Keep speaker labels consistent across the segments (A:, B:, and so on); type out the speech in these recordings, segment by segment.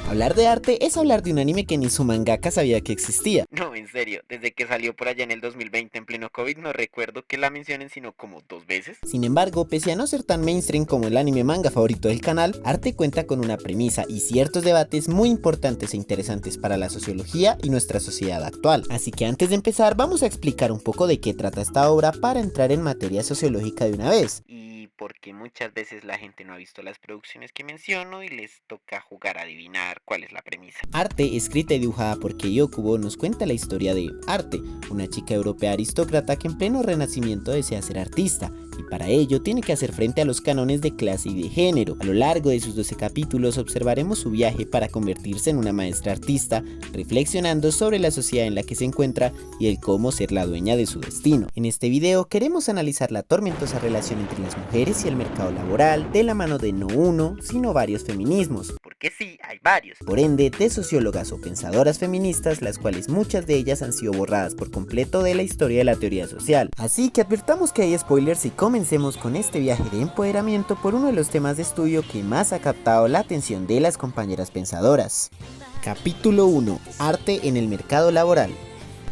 A: Hablar de arte es hablar de un anime que ni su mangaka sabía que existía.
B: No, en serio, desde que salió por allá en el 2020 en pleno COVID no recuerdo que la mencionen sino como 2 veces.
A: Sin embargo, pese a no ser tan mainstream como el anime manga favorito del canal, Arte cuenta con una premisa y ciertos debates muy importantes e interesantes para la sociología y nuestra sociedad actual. Así que antes de empezar vamos a explicar un poco de qué trata esta obra para entrar en materia sociológica de una vez.
B: Y porque muchas veces la gente no ha visto las producciones que menciono y les toca jugar a adivinar cuál es la premisa.
A: Arte, escrita y dibujada por Kei Okubo, nos cuenta la historia de Arte, una chica europea aristócrata que en pleno renacimiento desea ser artista, y para ello tiene que hacer frente a los cánones de clase y de género. A lo largo de sus 12 capítulos observaremos su viaje para convertirse en una maestra artista, reflexionando sobre la sociedad en la que se encuentra y el cómo ser la dueña de su destino. En este video queremos analizar la tormentosa relación entre las mujeres y el mercado laboral, de la mano de no uno, sino varios feminismos.
B: Porque sí, hay varios.
A: Por ende, de sociólogas o pensadoras feministas, las cuales muchas de ellas han sido borradas por completo de la historia de la teoría social. Así que advirtamos que hay spoilers y comencemos con este viaje de empoderamiento por uno de los temas de estudio que más ha captado la atención de las compañeras pensadoras. Capítulo 1. Arte en el mercado laboral.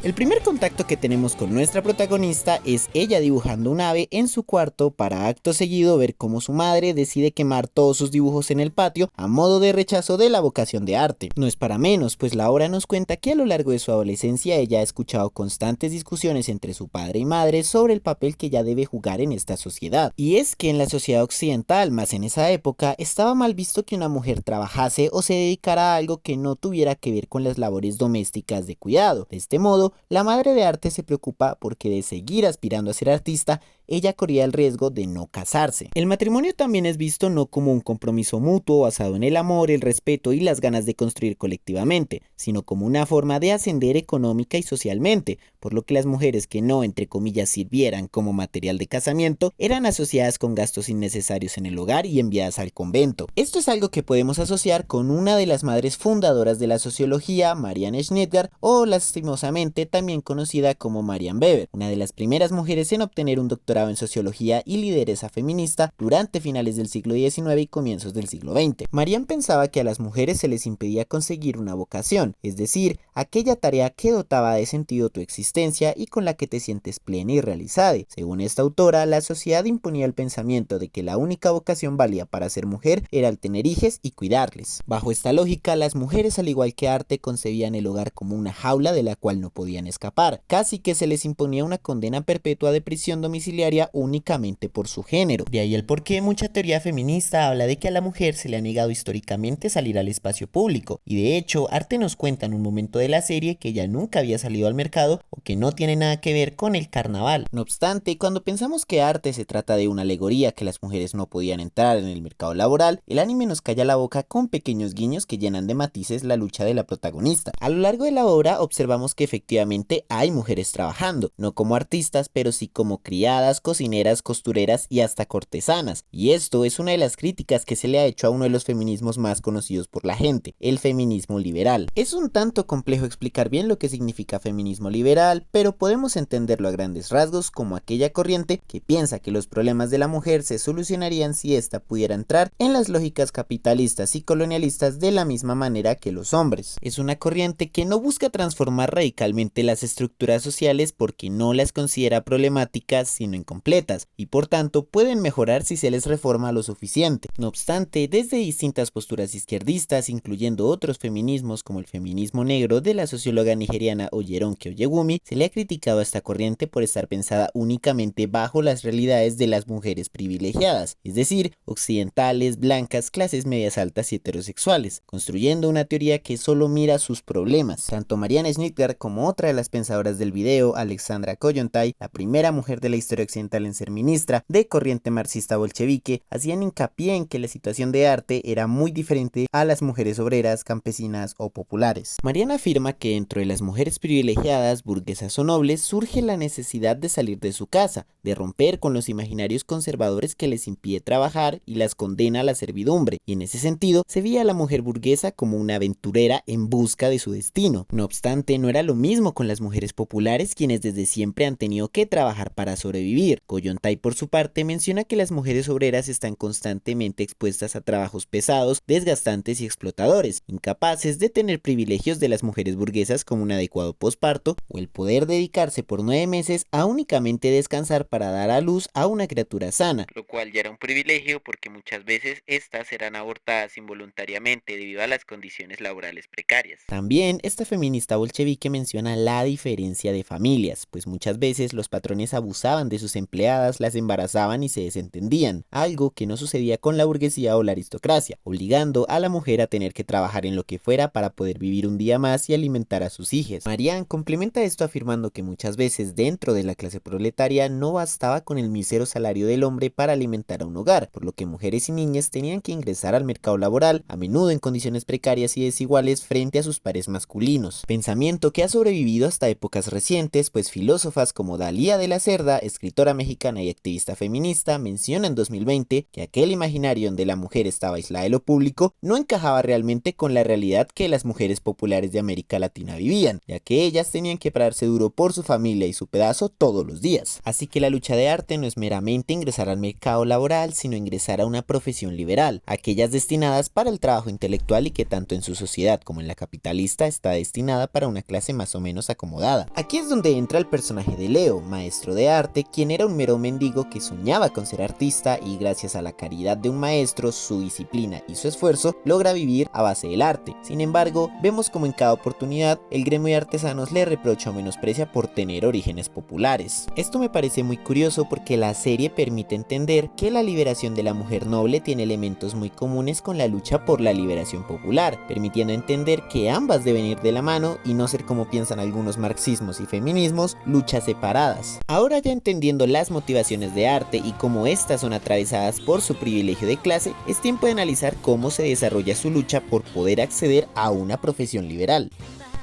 A: El primer contacto que tenemos con nuestra protagonista es ella dibujando un ave en su cuarto para acto seguido ver cómo su madre decide quemar todos sus dibujos en el patio a modo de rechazo de la vocación de arte. No es para menos, pues la obra nos cuenta que a lo largo de su adolescencia ella ha escuchado constantes discusiones entre su padre y madre sobre el papel que ella debe jugar en esta sociedad. Y es que en la sociedad occidental, más en esa época, estaba mal visto que una mujer trabajase o se dedicara a algo que no tuviera que ver con las labores domésticas de cuidado. De este modo, la madre de Arte se preocupa porque de seguir aspirando a ser artista, ella corría el riesgo de no casarse. El matrimonio también es visto no como un compromiso mutuo basado en el amor, el respeto y las ganas de construir colectivamente, sino como una forma de ascender económica y socialmente, por lo que las mujeres que no, entre comillas, sirvieran como material de casamiento, eran asociadas con gastos innecesarios en el hogar y enviadas al convento. Esto es algo que podemos asociar con una de las madres fundadoras de la sociología, Marianne Schneider, o lastimosamente también conocida como Marianne Weber, una de las primeras mujeres en obtener un doctorado en sociología y lideresa feminista durante finales del siglo XIX y comienzos del siglo XX. Marianne pensaba que a las mujeres se les impedía conseguir una vocación, es decir, aquella tarea que dotaba de sentido tu existencia y con la que te sientes plena y realizada. Según esta autora, la sociedad imponía el pensamiento de que la única vocación válida para ser mujer era el tener hijos y cuidarles. Bajo esta lógica, las mujeres, al igual que Arte, concebían el hogar como una jaula de la cual no podían escapar, casi que se les imponía una condena perpetua de prisión domiciliaria únicamente por su género. De ahí el por qué mucha teoría feminista habla de que a la mujer se le ha negado históricamente salir al espacio público, y de hecho Arte nos cuenta en un momento de la serie que ella nunca había salido al mercado o que no tiene nada que ver con el carnaval. No obstante, cuando pensamos que Arte se trata de una alegoría que las mujeres no podían entrar en el mercado laboral, el anime nos calla la boca con pequeños guiños que llenan de matices la lucha de la protagonista. A lo largo de la obra observamos que efectivamente hay mujeres trabajando, no como artistas, pero sí como criadas, cocineras, costureras y hasta cortesanas. Y esto es una de las críticas que se le ha hecho a uno de los feminismos más conocidos por la gente, el feminismo liberal. Es un tanto complejo explicar bien lo que significa feminismo liberal, pero podemos entenderlo a grandes rasgos como aquella corriente que piensa que los problemas de la mujer se solucionarían si ésta pudiera entrar en las lógicas capitalistas y colonialistas de la misma manera que los hombres. Es una corriente que no busca transformar radicalmente las estructuras sociales porque no las considera problemáticas sino incompletas, y por tanto pueden mejorar si se les reforma lo suficiente. No obstante, desde distintas posturas izquierdistas, incluyendo otros feminismos como el feminismo negro de la socióloga nigeriana Oyeronke Oyegumi, se le ha criticado a esta corriente por estar pensada únicamente bajo las realidades de las mujeres privilegiadas, es decir, occidentales, blancas, clases medias altas y heterosexuales, construyendo una teoría que solo mira sus problemas. Tanto Marianne Schneider como otra de las pensadoras del video, Alexandra Kollontai, la primera mujer de la historia occidental en ser ministra de corriente marxista bolchevique, hacían hincapié en que la situación de Arte era muy diferente a las mujeres obreras, campesinas o populares. Marianne afirma que dentro de las mujeres privilegiadas, burguesas o nobles, surge la necesidad de salir de su casa, de romper con los imaginarios conservadores que les impide trabajar y las condena a la servidumbre, y en ese sentido se veía a la mujer burguesa como una aventurera en busca de su destino. No obstante, no era lo mismo con las mujeres populares, quienes desde siempre han tenido que trabajar para sobrevivir, sobrevivir. Kollontai, por su parte, menciona que las mujeres obreras están constantemente expuestas a trabajos pesados, desgastantes y explotadores, incapaces de tener privilegios de las mujeres burguesas como un adecuado posparto o el poder dedicarse por 9 meses a únicamente descansar para dar a luz a una criatura sana.
B: Lo cual ya era un privilegio porque muchas veces estas eran abortadas involuntariamente debido a las condiciones laborales precarias.
A: También esta feminista bolchevique menciona la diferencia de familias, pues muchas veces los patrones abusaban de sus empleadas, las embarazaban y se desentendían, algo que no sucedía con la burguesía o la aristocracia, obligando a la mujer a tener que trabajar en lo que fuera para poder vivir un día más y alimentar a sus hijas. Marianne complementa esto afirmando que muchas veces dentro de la clase proletaria no bastaba con el mísero salario del hombre para alimentar a un hogar, por lo que mujeres y niñas tenían que ingresar al mercado laboral, a menudo en condiciones precarias y desiguales frente a sus pares masculinos. Pensamiento que ha sobrevivido hasta épocas recientes, pues filósofas como Dalía de la Cerda, escritora mexicana y activista feminista, menciona en 2020 que aquel imaginario donde la mujer estaba aislada de lo público no encajaba realmente con la realidad que las mujeres populares de América Latina vivían, ya que ellas tenían que pararse duro por su familia y su pedazo todos los días. Así que la lucha de arte no es meramente ingresar al mercado laboral, sino ingresar a una profesión liberal, aquellas destinadas para el trabajo intelectual y que tanto en su sociedad como en la capitalista está destinada para una clase más o menos acomodada. Aquí es donde entra el personaje de Leo, maestro de arte, quien era un mero mendigo que soñaba con ser artista y gracias a la caridad de un maestro, su disciplina y su esfuerzo, logra vivir a base del arte. Sin embargo, vemos como en cada oportunidad el gremio de artesanos le reprocha o menosprecia por tener orígenes populares. Esto me parece muy curioso porque la serie permite entender que la liberación de la mujer noble tiene elementos muy comunes con la lucha por la liberación popular, permitiendo entender que ambas deben ir de la mano y no ser, como piensan algunos marxismos y feminismos, luchas separadas. Ahora ya entendiendo las motivaciones de arte y cómo estas son atravesadas por su privilegio de clase, es tiempo de analizar cómo se desarrolla su lucha por poder acceder a una profesión liberal.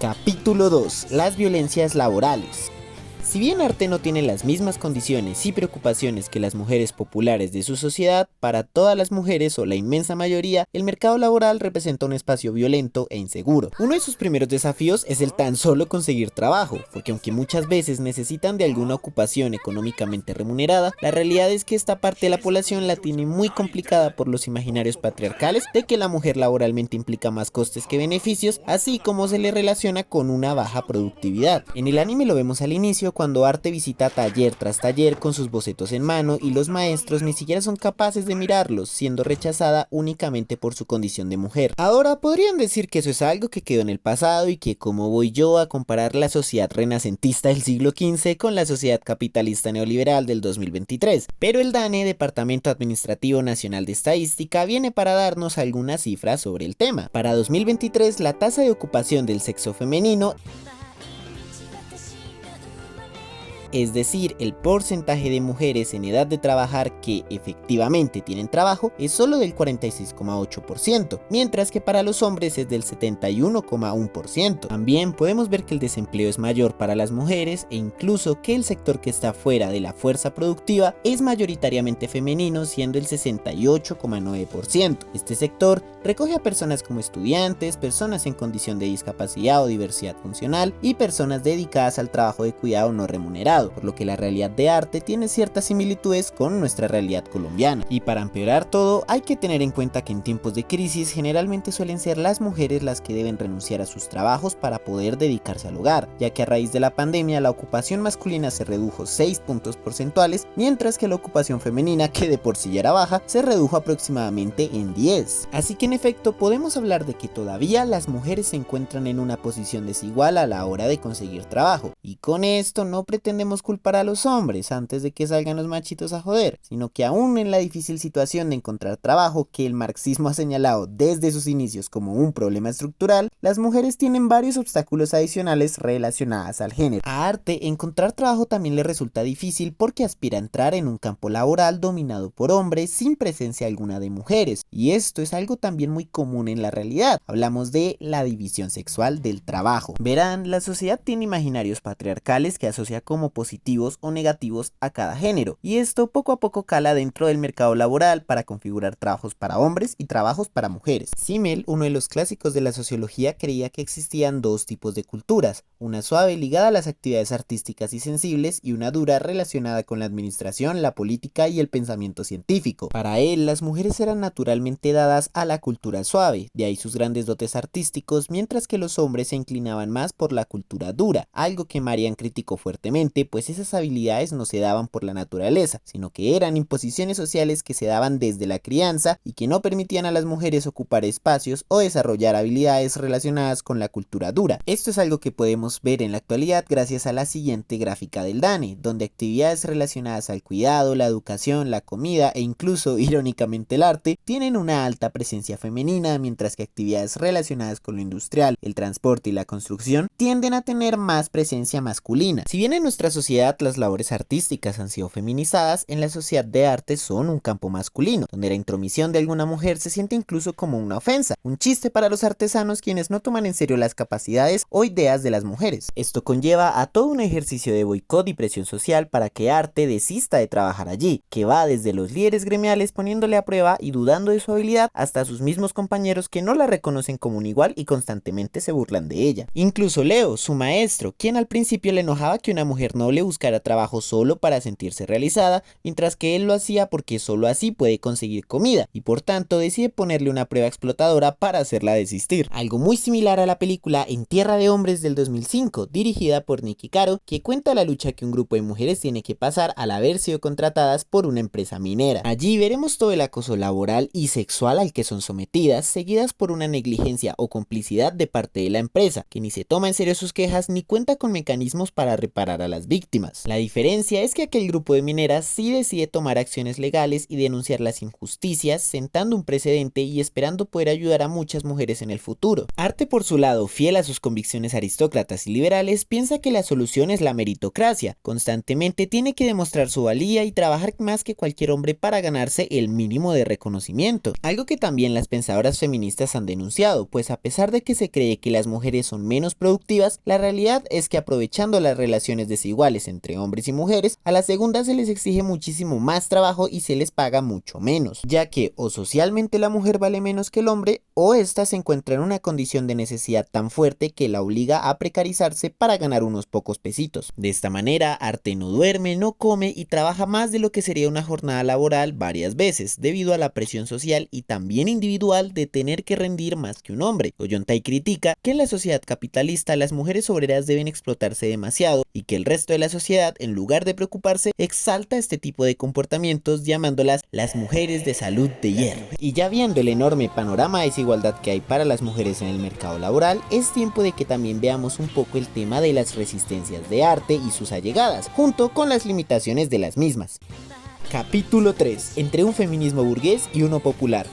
A: Capítulo 2. Las violencias laborales. Si bien arte no tiene las mismas condiciones y preocupaciones que las mujeres populares de su sociedad, para todas las mujeres o la inmensa mayoría, el mercado laboral representa un espacio violento e inseguro. Uno de sus primeros desafíos es el tan solo conseguir trabajo, porque aunque muchas veces necesitan de alguna ocupación económicamente remunerada, la realidad es que esta parte de la población la tiene muy complicada por los imaginarios patriarcales de que la mujer laboralmente implica más costes que beneficios, así como se le relaciona con una baja productividad. En el anime lo vemos al inicio, cuando Arte visita taller tras taller con sus bocetos en mano y los maestros ni siquiera son capaces de mirarlos, siendo rechazada únicamente por su condición de mujer. Ahora podrían decir que eso es algo que quedó en el pasado y que cómo voy yo a comparar la sociedad renacentista del siglo XV con la sociedad capitalista neoliberal del 2023, pero el DANE, Departamento Administrativo Nacional de Estadística, viene para darnos algunas cifras sobre el tema. Para 2023 la tasa de ocupación del sexo femenino, es decir, el porcentaje de mujeres en edad de trabajar que efectivamente tienen trabajo, es solo del 46,8%, mientras que para los hombres es del 71,1%. También podemos ver que el desempleo es mayor para las mujeres e incluso que el sector que está fuera de la fuerza productiva es mayoritariamente femenino, siendo el 68,9%. Este sector recoge a personas como estudiantes, personas en condición de discapacidad o diversidad funcional y personas dedicadas al trabajo de cuidado no remunerado, por lo que la realidad de Arte tiene ciertas similitudes con nuestra realidad colombiana. Y para empeorar todo, hay que tener en cuenta que en tiempos de crisis generalmente suelen ser las mujeres las que deben renunciar a sus trabajos para poder dedicarse al hogar, ya que a raíz de la pandemia la ocupación masculina se redujo 6 puntos porcentuales, mientras que la ocupación femenina, que de por sí ya era baja, se redujo aproximadamente en 10. Así que en efecto podemos hablar de que todavía las mujeres se encuentran en una posición desigual a la hora de conseguir trabajo, y con esto no pretendemos culpar a los hombres antes de que salgan los machitos a joder, sino que aún en la difícil situación de encontrar trabajo que el marxismo ha señalado desde sus inicios como un problema estructural, las mujeres tienen varios obstáculos adicionales relacionados al género. A Arte encontrar trabajo también le resulta difícil porque aspira a entrar en un campo laboral dominado por hombres sin presencia alguna de mujeres, y esto es algo también muy común en la realidad. Hablamos de la división sexual del trabajo. Verán, la sociedad tiene imaginarios patriarcales patriarcales que asocia como positivos o negativos a cada género, y esto poco a poco cala dentro del mercado laboral para configurar trabajos para hombres y trabajos para mujeres. Simmel, uno de los clásicos de la sociología, creía que existían dos tipos de culturas, una suave ligada a las actividades artísticas y sensibles y una dura relacionada con la administración, la política y el pensamiento científico. Para él, las mujeres eran naturalmente dadas a la cultura suave, de ahí sus grandes dotes artísticos, mientras que los hombres se inclinaban más por la cultura dura, algo que Marian criticó fuertemente, pues esas habilidades no se daban por la naturaleza, sino que eran imposiciones sociales que se daban desde la crianza y que no permitían a las mujeres ocupar espacios o desarrollar habilidades relacionadas con la cultura dura. Esto es algo que podemos ver en la actualidad gracias a la siguiente gráfica del DANE, donde actividades relacionadas al cuidado, la educación, la comida e incluso, irónicamente, el arte, tienen una alta presencia femenina, mientras que actividades relacionadas con lo industrial, el transporte y la construcción tienden a tener más presencia masculina. Si bien en nuestra sociedad las labores artísticas han sido feminizadas, en la sociedad de arte son un campo masculino, donde la intromisión de alguna mujer se siente incluso como una ofensa, un chiste para los artesanos quienes no toman en serio las capacidades o ideas de las mujeres. Esto conlleva a todo un ejercicio de boicot y presión social para que arte desista de trabajar allí, que va desde los líderes gremiales poniéndole a prueba y dudando de su habilidad hasta sus mismos compañeros que no la reconocen como un igual y constantemente se burlan de ella. Incluso Leo, su maestro, quien al principio le enojaba que una mujer noble buscara trabajo solo para sentirse realizada, mientras que él lo hacía porque solo así puede conseguir comida, y por tanto decide ponerle una prueba explotadora para hacerla desistir. Algo muy similar a la película En Tierra de Hombres del 2005, dirigida por Nicky Caro, que cuenta la lucha que un grupo de mujeres tiene que pasar al haber sido contratadas por una empresa minera. Allí veremos todo el acoso laboral y sexual al que son sometidas, seguidas por una negligencia o complicidad de parte de la empresa, que ni se toma en serio sus quejas ni cuenta con mecanismos para reparar a las víctimas. La diferencia es que aquel grupo de mineras sí decide tomar acciones legales y denunciar las injusticias, sentando un precedente y esperando poder ayudar a muchas mujeres en el futuro. Arte, por su lado, fiel a sus convicciones aristócratas y liberales, piensa que la solución es la meritocracia. Constantemente tiene que demostrar su valía y trabajar más que cualquier hombre para ganarse el mínimo de reconocimiento. Algo que también las pensadoras feministas han denunciado, pues a pesar de que se cree que las mujeres son menos productivas, la realidad es que aprovechando las relaciones desiguales entre hombres y mujeres, a las segundas se les exige muchísimo más trabajo y se les paga mucho menos, ya que o socialmente la mujer vale menos que el hombre, o ésta se encuentra en una condición de necesidad tan fuerte que la obliga a precarizarse para ganar unos pocos pesitos. De esta manera, Arte no duerme, no come y trabaja más de lo que sería una jornada laboral varias veces, debido a la presión social y también individual de tener que rendir más que un hombre. Ollontai critica que en la sociedad capitalista las mujeres obreras deben explotarse demasiado y que el resto de la sociedad, en lugar de preocuparse, exalta este tipo de comportamientos llamándolas las mujeres de salud de hierro. Y ya viendo el enorme panorama de desigualdad que hay para las mujeres en el mercado laboral, es tiempo de que también veamos un poco el tema de las resistencias de Arte y sus allegadas, junto con las limitaciones de las mismas. Capítulo 3. Entre un feminismo burgués y uno popular.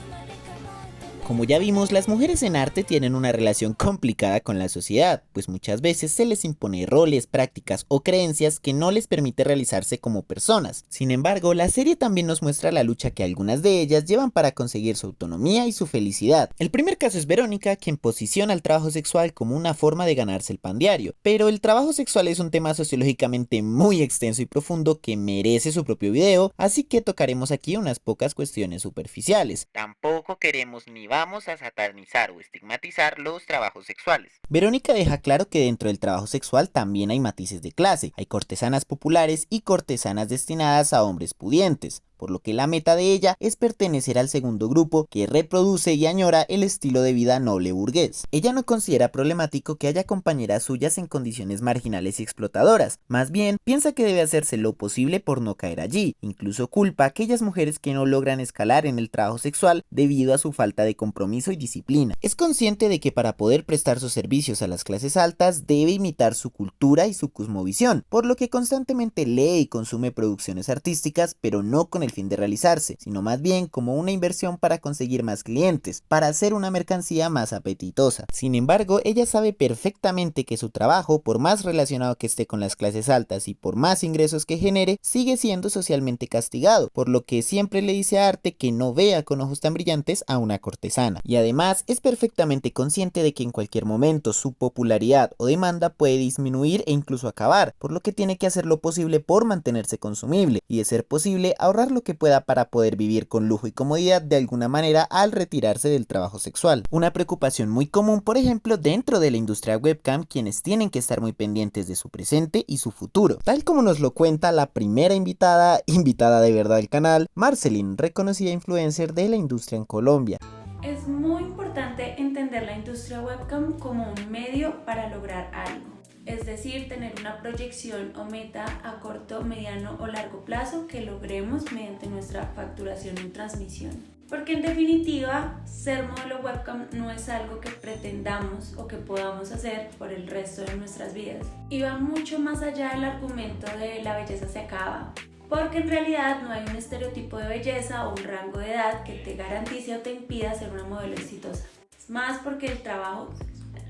A: Como ya vimos, las mujeres en arte tienen una relación complicada con la sociedad, pues muchas veces se les impone roles, prácticas o creencias que no les permite realizarse como personas. Sin embargo, la serie también nos muestra la lucha que algunas de ellas llevan para conseguir su autonomía y su felicidad. El primer caso es Verónica, quien posiciona el trabajo sexual como una forma de ganarse el pan diario, pero el trabajo sexual es un tema sociológicamente muy extenso y profundo que merece su propio video, así que tocaremos aquí unas pocas cuestiones superficiales.
B: Tampoco queremos ni vamos a satanizar o estigmatizar los trabajos sexuales.
A: Verónica deja claro que dentro del trabajo sexual también hay matices de clase, hay cortesanas populares y cortesanas destinadas a hombres pudientes, por lo que la meta de ella es pertenecer al segundo grupo que reproduce y añora el estilo de vida noble burgués. Ella no considera problemático que haya compañeras suyas en condiciones marginales y explotadoras, más bien piensa que debe hacerse lo posible por no caer allí, incluso culpa a aquellas mujeres que no logran escalar en el trabajo sexual debido a su falta de compromiso y disciplina. Es consciente de que para poder prestar sus servicios a las clases altas debe imitar su cultura y su cosmovisión, por lo que constantemente lee y consume producciones artísticas, pero no con el fin de realizarse, sino más bien como una inversión para conseguir más clientes, para hacer una mercancía más apetitosa. Sin embargo, ella sabe perfectamente que su trabajo, por más relacionado que esté con las clases altas y por más ingresos que genere, sigue siendo socialmente castigado, por lo que siempre le dice a Arte que no vea con ojos tan brillantes a una cortesana. Y además es perfectamente consciente de que en cualquier momento su popularidad o demanda puede disminuir e incluso acabar, por lo que tiene que hacer lo posible por mantenerse consumible y, de ser posible, ahorrar lo que pueda para poder vivir con lujo y comodidad de alguna manera al retirarse del trabajo sexual. Una preocupación muy común, por ejemplo, dentro de la industria webcam, quienes tienen que estar muy pendientes de su presente y su futuro, tal como nos lo cuenta la primera invitada de verdad al canal, Marceline, reconocida influencer de la industria en Colombia.
C: Es muy importante entender la industria webcam como un medio para lograr algo, es decir, tener una proyección o meta a corto, mediano o largo plazo que logremos mediante nuestra facturación en transmisión. Porque en definitiva, ser modelo webcam no es algo que pretendamos o que podamos hacer por el resto de nuestras vidas. Y va mucho más allá del argumento de la belleza se acaba. Porque en realidad no hay un estereotipo de belleza o un rango de edad que te garantice o te impida ser una modelo exitosa. Es más porque el trabajo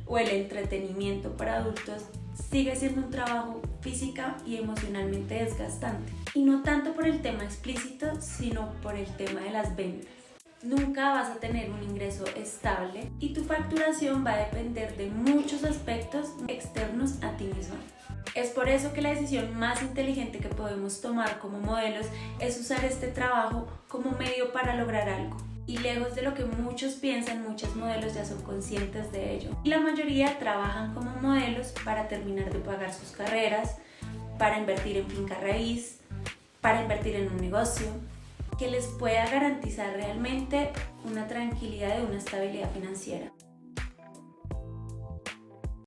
C: o el entretenimiento para adultos sigue siendo un trabajo física y emocionalmente desgastante. Y no tanto por el tema explícito, sino por el tema de las ventas. Nunca vas a tener un ingreso estable y tu facturación va a depender de muchos aspectos externos a ti misma. Es por eso que la decisión más inteligente que podemos tomar como modelos es usar este trabajo como medio para lograr algo. Y lejos de lo que muchos piensan, muchos modelos ya son conscientes de ello. Y la mayoría trabajan como modelos para terminar de pagar sus carreras, para invertir en finca raíz, para invertir en un negocio que les pueda garantizar realmente una tranquilidad y una estabilidad financiera.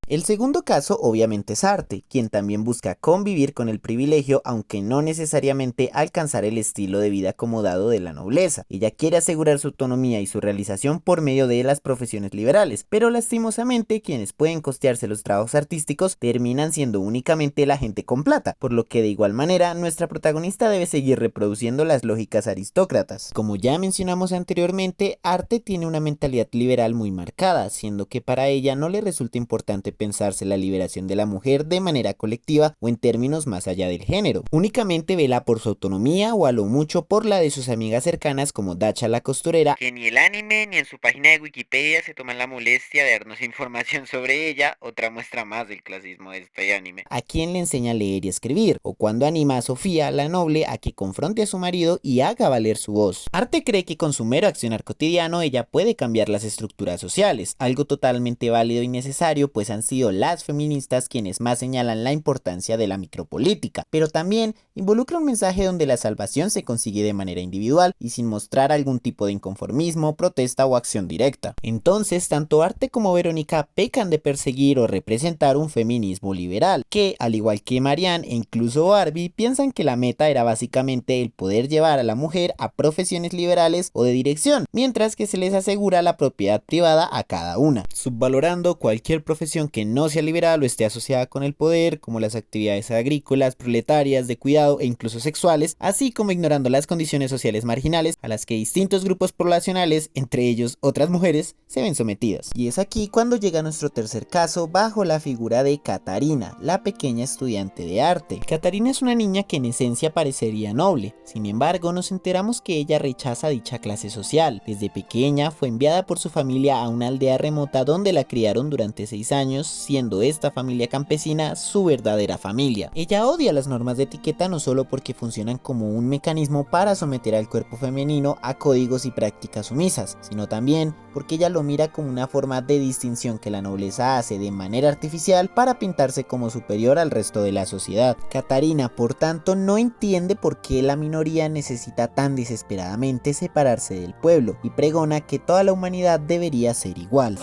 A: El segundo caso obviamente es Arte, quien también busca convivir con el privilegio, aunque no necesariamente alcanzar el estilo de vida acomodado de la nobleza. Ella quiere asegurar su autonomía y su realización por medio de las profesiones liberales, pero lastimosamente quienes pueden costearse los trabajos artísticos terminan siendo únicamente la gente con plata, por lo que de igual manera nuestra protagonista debe seguir reproduciendo las lógicas aristócratas. Como ya mencionamos anteriormente, Arte tiene una mentalidad liberal muy marcada, siendo que para ella no le resulta importante pensarse la liberación de la mujer de manera colectiva o en términos más allá del género. Únicamente vela por su autonomía o a lo mucho por la de sus amigas cercanas como Dacha la costurera,
B: Que ni el anime ni en su página de Wikipedia se toman la molestia de darnos información sobre ella, otra muestra más del clasismo de este anime.
A: a quien le enseña a leer y escribir, o cuando anima a Sofía, la noble, a que confronte a su marido y haga valer su voz. Arte cree que con su mero accionar cotidiano ella puede cambiar las estructuras sociales, algo totalmente válido y necesario, pues han sido las feministas quienes más señalan la importancia de la micropolítica, pero también involucra un mensaje donde la salvación se consigue de manera individual y sin mostrar algún tipo de inconformismo, protesta o acción directa. Entonces, tanto Arte como Verónica pecan de perseguir o representar un feminismo liberal, que, al igual que Marianne e incluso Barbie, piensan que la meta era básicamente el poder llevar a la mujer a profesiones liberales o de dirección, mientras que se les asegura la propiedad privada a cada una, subvalorando cualquier profesión que no sea liberal o esté asociada con el poder, como las actividades agrícolas, proletarias, de cuidado e incluso sexuales, así como ignorando las condiciones sociales marginales a las que distintos grupos poblacionales, entre ellos otras mujeres, se ven sometidas. Y es aquí cuando llega nuestro tercer caso bajo la figura de Catarina, la pequeña estudiante de arte. Catarina es una niña que en esencia parecería noble, sin embargo nos enteramos que ella rechaza dicha clase social. Desde pequeña fue enviada por su familia a una aldea remota donde la criaron durante 6 años, siendo esta familia campesina su verdadera familia. Ella odia las normas de etiqueta no solo porque funcionan como un mecanismo para someter al cuerpo femenino a códigos y prácticas sumisas, sino también porque ella lo mira como una forma de distinción que la nobleza hace de manera artificial para pintarse como superior al resto de la sociedad. Catarina, por tanto, no entiende por qué la minoría necesita tan desesperadamente separarse del pueblo y pregona que toda la humanidad debería ser igual.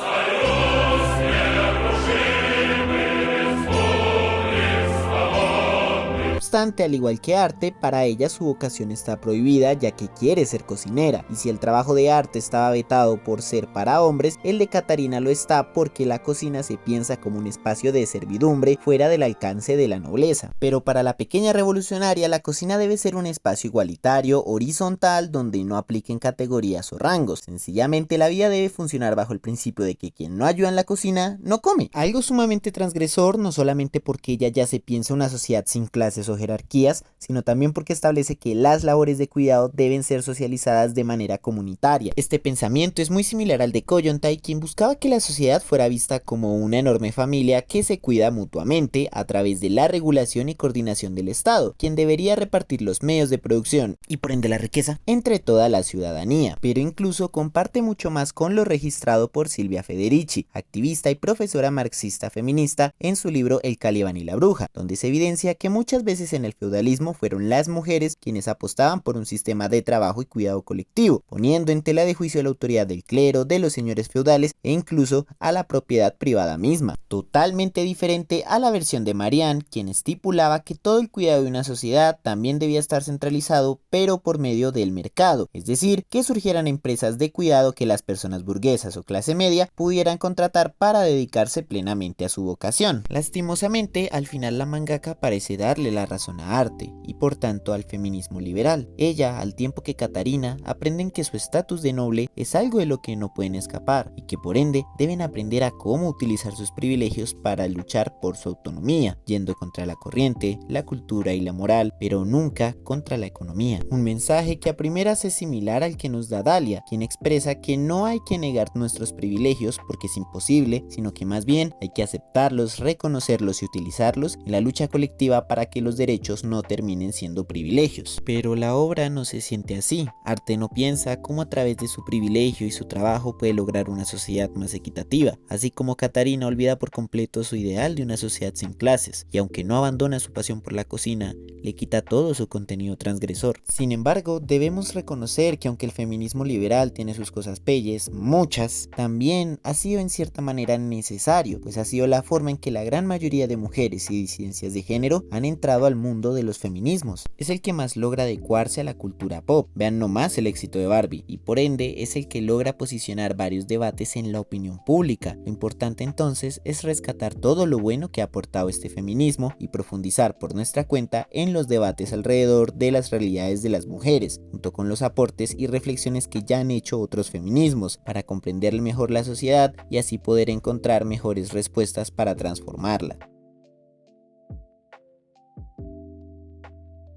A: obstante, al igual que arte, para ella su vocación está prohibida ya que quiere ser cocinera, y si el trabajo de arte estaba vetado por ser para hombres, el de Catarina lo está porque la cocina se piensa como un espacio de servidumbre fuera del alcance de la nobleza. Pero para la pequeña revolucionaria, la cocina debe ser un espacio igualitario, horizontal, donde no apliquen categorías o rangos. Sencillamente la vida debe funcionar bajo el principio de que quien no ayuda en la cocina no come. Algo sumamente transgresor, no solamente porque ella ya se piensa una sociedad sin clases o jerarquías, sino también porque establece que las labores de cuidado deben ser socializadas de manera comunitaria. Este pensamiento es muy similar al de Kollontai, quien buscaba que la sociedad fuera vista como una enorme familia que se cuida mutuamente a través de la regulación y coordinación del Estado, quien debería repartir los medios de producción y por ende la riqueza entre toda la ciudadanía, pero incluso comparte mucho más con lo registrado por Silvia Federici, activista y profesora marxista feminista, en su libro El Calibán y la Bruja, donde se evidencia que muchas veces en el feudalismo fueron las mujeres quienes apostaban por un sistema de trabajo y cuidado colectivo, poniendo en tela de juicio la autoridad del clero, de los señores feudales e incluso a la propiedad privada misma, totalmente diferente a la versión de Marianne, quien estipulaba que todo el cuidado de una sociedad también debía estar centralizado, pero por medio del mercado, es decir, que surgieran empresas de cuidado que las personas burguesas o clase media pudieran contratar para dedicarse plenamente a su vocación. Lastimosamente, al final la mangaka parece darle la razón a arte, y por tanto al feminismo liberal. Ella, al tiempo que Catarina, aprenden que su estatus de noble es algo de lo que no pueden escapar, y que por ende deben aprender a cómo utilizar sus privilegios para luchar por su autonomía, yendo contra la corriente, la cultura y la moral, pero nunca contra la economía. Un mensaje que a primeras es similar al que nos da Dalia, quien expresa que no hay que negar nuestros privilegios porque es imposible, sino que más bien hay que aceptarlos, reconocerlos y utilizarlos en la lucha colectiva para que los derechos no terminen siendo privilegios. Pero la obra no se siente así. Arte no piensa cómo a través de su privilegio y su trabajo puede lograr una sociedad más equitativa, así como Catarina olvida por completo su ideal de una sociedad sin clases, y aunque no abandona su pasión por la cocina, le quita todo su contenido transgresor. Sin embargo, debemos reconocer que aunque el feminismo liberal tiene sus cosas pelles, muchas, también ha sido en cierta manera necesario, pues ha sido la forma en que la gran mayoría de mujeres y disidencias de género han entrado al mundo de los feminismos. Es el que más logra adecuarse a la cultura pop, vean nomás el éxito de Barbie, y por ende es el que logra posicionar varios debates en la opinión pública. Lo importante entonces es rescatar todo lo bueno que ha aportado este feminismo y profundizar por nuestra cuenta en los debates alrededor de las realidades de las mujeres, junto con los aportes y reflexiones que ya han hecho otros feminismos, para comprender mejor la sociedad y así poder encontrar mejores respuestas para transformarla.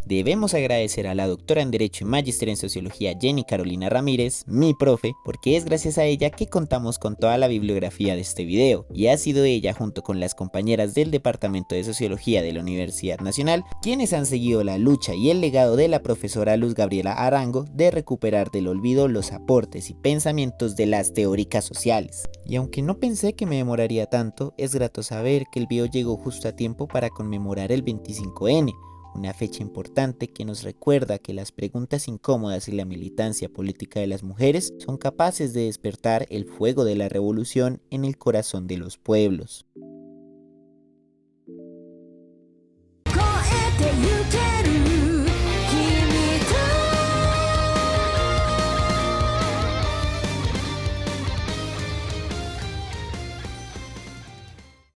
A: Debemos agradecer a la doctora en Derecho y Magíster en Sociología Jenny Carolina Ramírez, mi profe, porque es gracias a ella que contamos con toda la bibliografía de este video, y ha sido ella junto con las compañeras del Departamento de Sociología de la Universidad Nacional quienes han seguido la lucha y el legado de la profesora Luz Gabriela Arango de recuperar del olvido los aportes y pensamientos de las teóricas sociales. Y aunque no pensé que me demoraría tanto, es grato saber que el video llegó justo a tiempo para conmemorar el 25N, una fecha importante que nos recuerda que las preguntas incómodas y la militancia política de las mujeres son capaces de despertar el fuego de la revolución en el corazón de los pueblos.